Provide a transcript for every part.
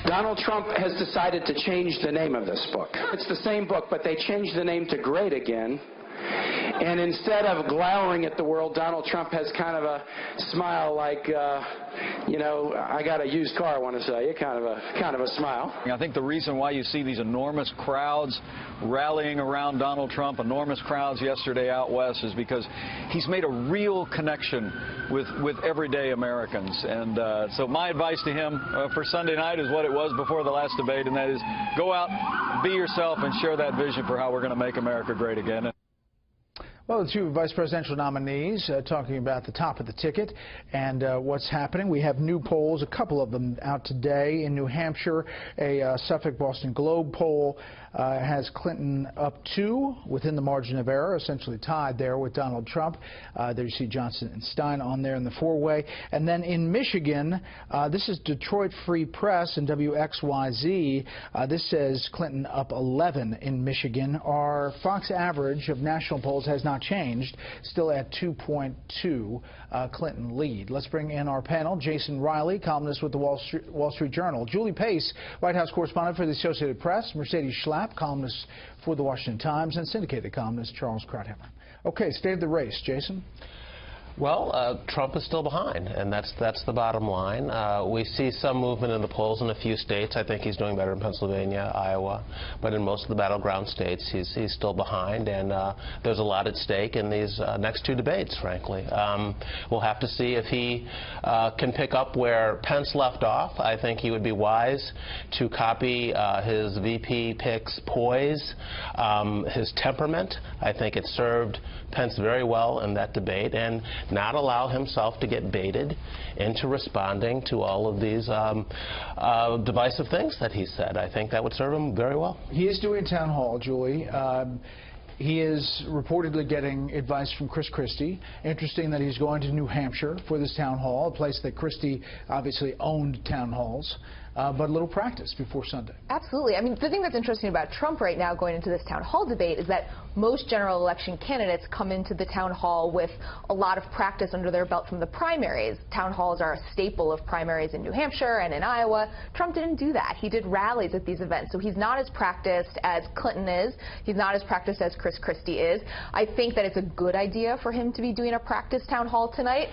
Donald Trump has decided to change the name of this book. It's the same book, but they changed the name to Great Again. And instead of glowering at the world, Donald Trump has kind of a smile like, you know, I got a used car, I want to say, kind of a smile. I think the reason why you see these enormous crowds rallying around Donald Trump, enormous crowds yesterday out west, is because he's made a real connection with everyday Americans. And so my advice to him for Sunday night is what it was before the last debate, and that is go out, be yourself, and share that vision for how we're going to make America great again. Well, the two vice presidential nominees talking about the top of the ticket and what's happening. We have new polls, a couple of them out today. In New Hampshire, a Suffolk Boston Globe poll has Clinton up 2 within the margin of error, essentially tied there with Donald Trump. There you see Johnson and Stein on there in the 4-way. And then in Michigan, this is Detroit Free Press and WXYZ. This says Clinton up 11 in Michigan. Our Fox average of national polls has not changed, still at 2.2 Clinton lead. Let's bring in our panel. Jason Riley, columnist with the Wall Street Journal. Julie Pace, White House correspondent for the Associated Press. Mercedes Schlapp, columnist for the Washington Times, and syndicated columnist Charles Krauthammer. Okay, state of the race, Jason. Well, Trump is still behind, and that's the bottom line. We see some movement in the polls in a few states. I think he's doing better in Pennsylvania, Iowa, but in most of the battleground states, he's still behind, and there's a lot at stake in these next 2 debates, frankly. We'll have to see if he can pick up where Pence left off. I think he would be wise to copy his VP pick's poise, his temperament. I think it served Pence very well in that debate, and not allow himself to get baited into responding to all of these divisive things that he said. I think that would serve him very well. He is doing town hall, Julie. He is reportedly getting advice from Chris Christie. Interesting that he's going to New Hampshire for this town hall, a place that Christie obviously owned town halls. But a little practice before Sunday. Absolutely. I mean, the thing that's interesting about Trump right now going into this town hall debate is that most general election candidates come into the town hall with a lot of practice under their belt from the primaries. Town halls are a staple of primaries in New Hampshire and in Iowa. Trump didn't do that. He did rallies at these events. So he's not as practiced as Clinton is. He's not as practiced as Chris Christie is. I think that it's a good idea for him to be doing a practice town hall tonight.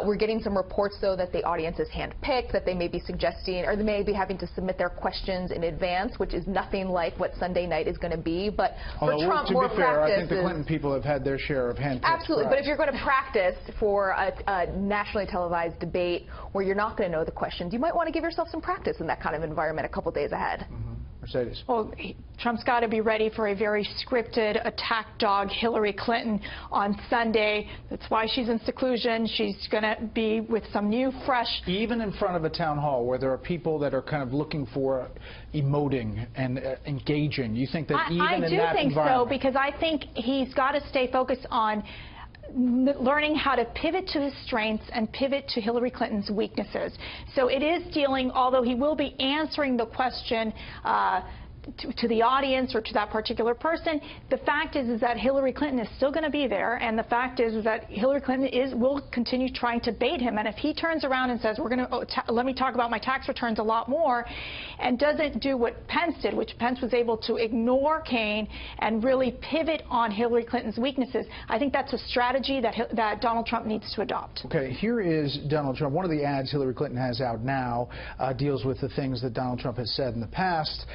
We're getting some reports, though, that the audience is handpicked, that they may be suggesting, or they may be having to submit their questions in advance, which is nothing like what Sunday night is going to be. But for Trump, more practice. I think the Clinton people have had their share of handpicked. Absolutely, but if you're going to practice for a nationally televised debate where you're not going to know the questions, you might want to give yourself some practice in that kind of environment a couple days ahead. Mercedes. Well, Trump's got to be ready for a very scripted attack dog Hillary Clinton on Sunday. That's why she's in seclusion. She's going to be with some new, fresh... Even in front of a town hall where there are people that are kind of looking for emoting and engaging, you think that even in that environment... I do think so, because I think he's got to stay focused on learning how to pivot to his strengths and pivot to Hillary Clinton's weaknesses. So it is dealing, although he will be answering the question to the audience or to that particular person, the fact is that Hillary Clinton is still going to be there, and the fact is that Hillary Clinton will continue trying to bait him. And if he turns around and says, we're going to let me talk about my tax returns a lot more, and doesn't do what Pence did, which Pence was able to ignore Kaine and really pivot on Hillary Clinton's weaknesses, I think that's a strategy that Donald Trump needs to adopt. Okay, here is Donald Trump. One of the ads Hillary Clinton has out now deals with the things that Donald Trump has said in the past.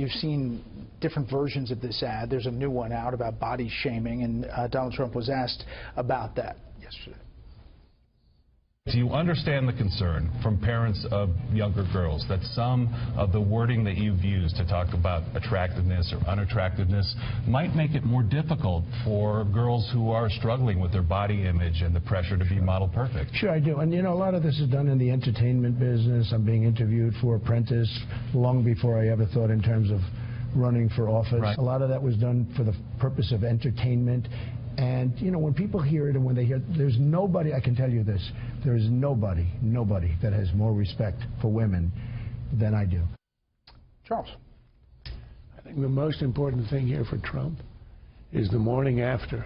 You've seen different versions of this ad. There's a new one out about body shaming, and Donald Trump was asked about that yesterday. Do you understand the concern from parents of younger girls that some of the wording that you've used to talk about attractiveness or unattractiveness might make it more difficult for girls who are struggling with their body image and the pressure to be model perfect? Sure, I do. And, you know, a lot of this is done in the entertainment business. I'm being interviewed for Apprentice long before I ever thought in terms of running for office. Right. A lot of that was done for the purpose of entertainment. And, you know, when people hear it and when they hear, there's nobody, I can tell you this, there is nobody that has more respect for women than I do. Charles. I think the most important thing here for Trump is the morning after.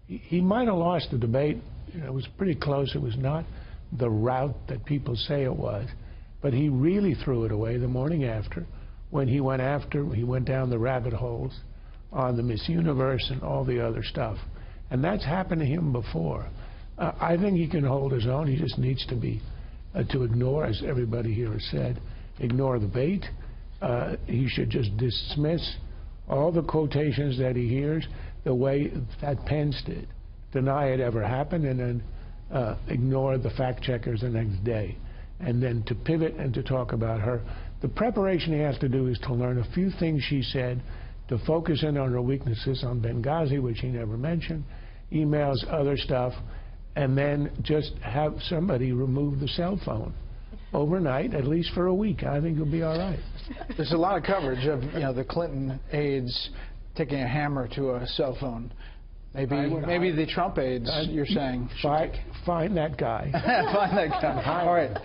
He might have lost the debate. You know, it was pretty close. It was not the rout that people say it was. But he really threw it away the morning after, when he went down the rabbit holes on the Miss Universe and all the other stuff. And that's happened to him before. I think he can hold his own. He just needs to be, to ignore, as everybody here has said, ignore the bait. He should just dismiss all the quotations that he hears the way that Pence did. Deny it ever happened, and then ignore the fact checkers the next day. And then to pivot and to talk about her. The preparation he has to do is to learn a few things she said, to focus in on her weaknesses on Benghazi, which he never mentioned, emails, other stuff, and then just have somebody remove the cell phone overnight, at least for a week. I think he'll be all right. There's a lot of coverage of the Clinton aides taking a hammer to a cell phone. Maybe the Trump aides, you're saying, find that guy. Find that guy. All right.